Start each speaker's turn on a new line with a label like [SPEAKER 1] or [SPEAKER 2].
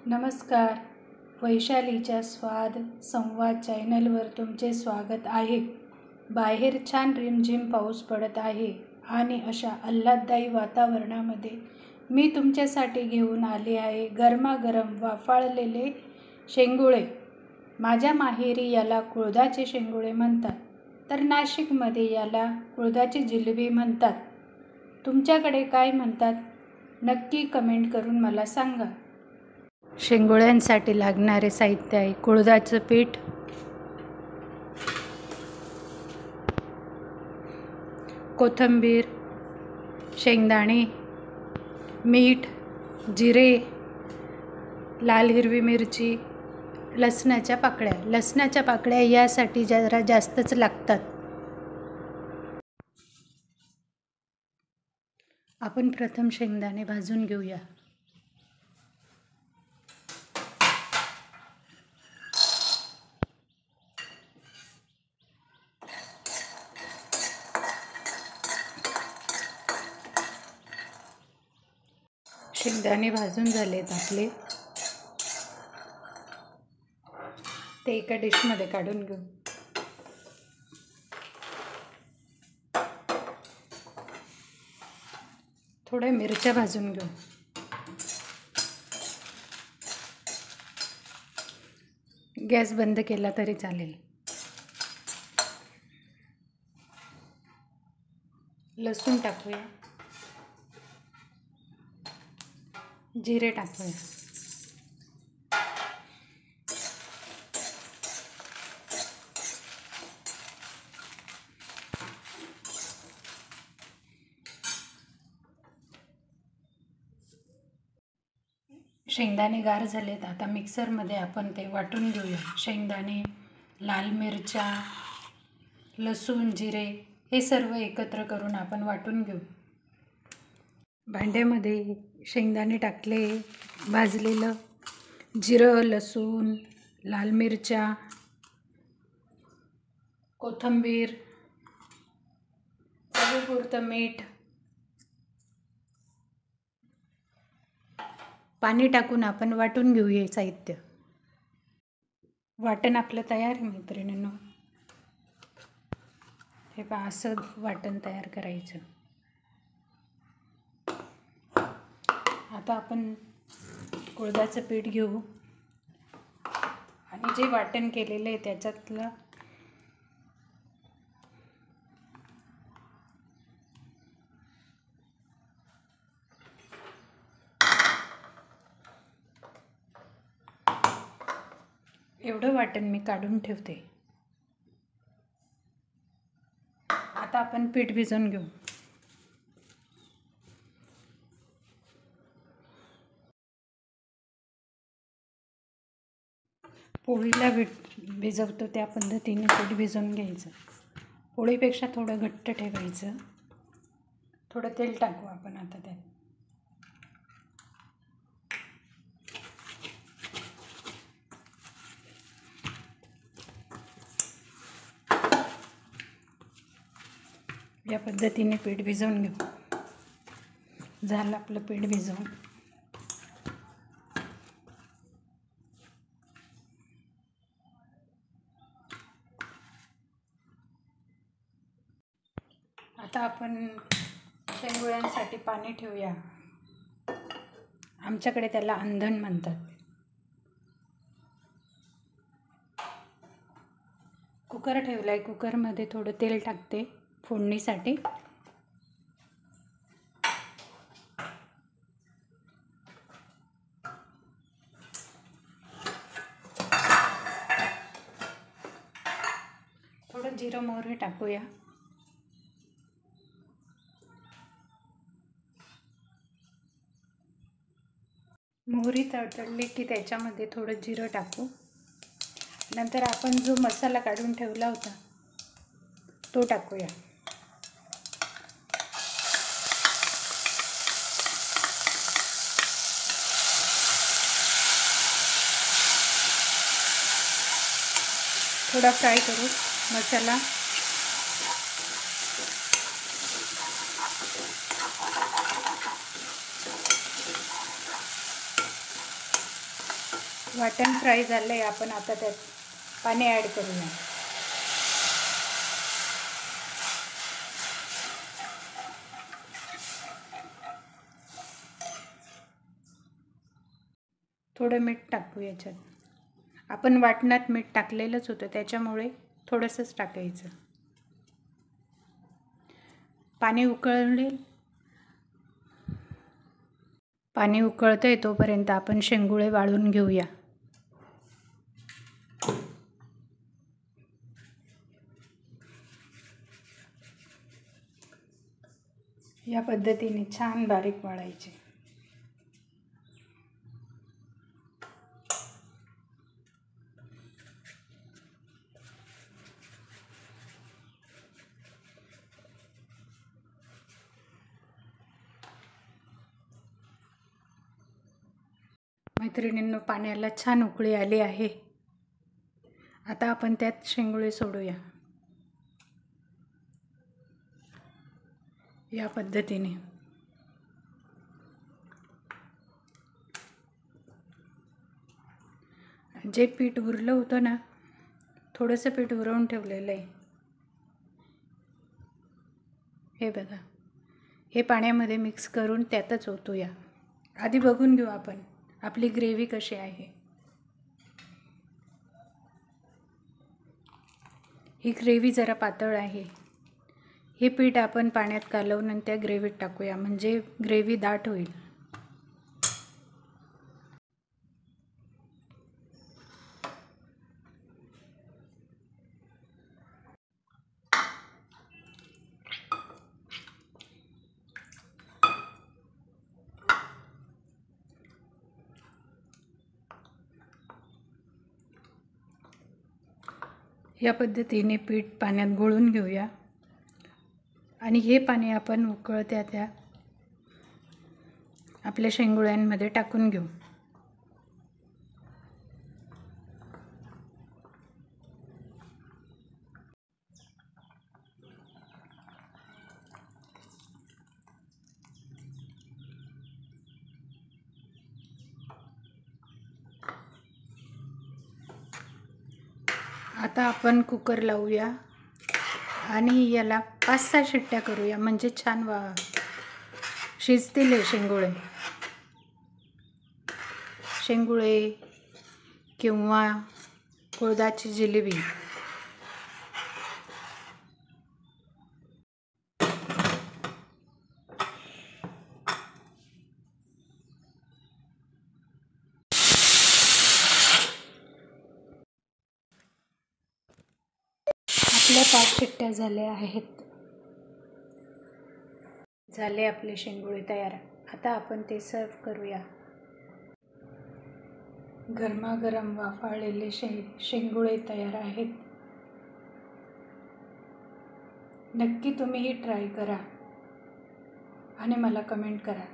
[SPEAKER 1] नमस्कार. वैशालीच्या स्वाद संवाद चॅनलवर तुमचे स्वागत आहे. बाहेर छान रिमझिम पाऊस पडत आहे आणि अशा आल्हाददायी वातावरणामध्ये मी तुमच्यासाठी घेऊन आले आहे गरमागरम वाफाळलेले शेंगुळे. माझ्या माहेरी याला कुळथाचे शेंगुळे म्हणतात, तर नाशिकमध्ये याला कुळथाची जिलेबी म्हणतात. तुमच्याकडे काय म्हणतात नक्की कमेंट करून मला सांगा. शेंगुळ्यांसाठी लागणारे साहित्य आहे: कुळथाचं पीठ, कोथिंबीर, शेंगदाणे, मीठ, जिरे, लाल हिरवी मिरची, लसणाच्या पाकळ्या. लसणाच्या पाकळ्या यासाठी जरा जास्तच लागतात. आपण प्रथम शेंगदाणे भाजून घेऊया. शेंगदाणे भाजून झालेत आपले. ते एका डिशमध्ये काढून घेऊ. थोड्या मिरच्या भाजून घेऊ. गॅस बंद केला तरी चालेल. लसूण टाकूया. जिरे टाकूया. शेंगदाणे गार झालेत. आता मिक्सरमध्ये आपण ते वाटून घेऊया. शेंगदाणे, लाल मिरच्या, लसूण, जिरे हे सर्व एकत्र करून आपण वाटून घेऊ. भांड्यामध्ये शेंगदाणे टाकले, भाजलेलं जिरं, लसूण, लाल मिरच्या, कोथिंबीर, चवीपुरतं मीठ, पाणी टाकून आपण वाटून घेऊ हे साहित्य. वाटण आपलं तयार आहे मैत्रिणींनो. हे पहा, असं वाटण तयार करायचं. आता आपण कुळथाचं पीठ घेऊ आणि जे वाटण केलेलं आहे त्याच्यातलं एवढं वाटण मी काढून ठेवते. आता आपण पीठ भिजवून घेऊ. पोळीला भिजवतो त्या पद्धतीने पीठ भिजवून घ्यायचं. पोळीपेक्षा थोडं घट्ट ठेवायचं. थोडं तेल टाकू आपण आता त्यात. या पद्धतीने पीठ भिजवून घेऊ. झालं आपलं पीठ भिजवून. आता आपण शेंगुळ्यांसाठी पाणी ठेवूया. आमच्याकडे त्याला अंधण म्हणतात. कुकर ठेवला आहे. कुकरमध्ये थोडं तेल टाकते फोडणीसाठी. थोडं जिरं मोहरी टाकूया. मोहरी तडतडली की त्याच्यामध्ये थोडं जिरं टाकू. नंतर आपण जो मसाला काढून ठेवला होता तो टाकूया. थोडा फ्राय करू मसाला. वाटण फ्राय झालं आहे. आपण आता त्यात पाणी ॲड करूया. थोडं मीठ टाकू याच्यात. आपण वाटणात मीठ टाकलेलंच होतं, त्याच्यामुळे थोडंसंच टाकायचं. पाणी उकळेल. पाणी उकळतंय तोपर्यंत आपण शेंगुळे वाळून घेऊया. या पद्धतीने छान बारीक वाळायचे. मैत्रिणींनो, पाण्याला छान उकळी आली आहे. आता आपण त्यात शेंगुळे सोडूया. या पद्धतीने जे पीठ उरलं होतं ना, थोडंसं पीठ उरवून ठेवलेलं आहे. हे बघा, हे पाण्यामध्ये मिक्स करून त्यातच ओतूया. आधी बघून घेऊ आपण आपली ग्रेव्ही कशी आहे. ही ग्रेव्ही जरा पातळ आहे. हे पीठ आपण पाण्यात कालवून आणि त्या ग्रेव्हीत टाकूया, म्हणजे ग्रेव्ही दाट होईल. या पद्धतीने पीठ पाण्यात घोळून घेऊया आणि हे पाणी आपण उकळत्या त्या आपल्या शेंगुळ्यांमध्ये टाकून घेऊ. आता आपण कुकर लावूया आणि याला 5-6 शिट्ट्या करूया, म्हणजे छान शिजतील हे शेंगुळे. शेंगुळे किंवा कुळथाची जिलेबी. आपल्या 5 शिट्ट्या झाल्या आहेत. झाले आपले शेंगुळे तयार. आता आपण ते सर्व करूया. गरमागरम वाफाळलेले शेंगुळे तयार आहेत. नक्की तुम्हीही ट्राय करा आणि मला कमेंट करा.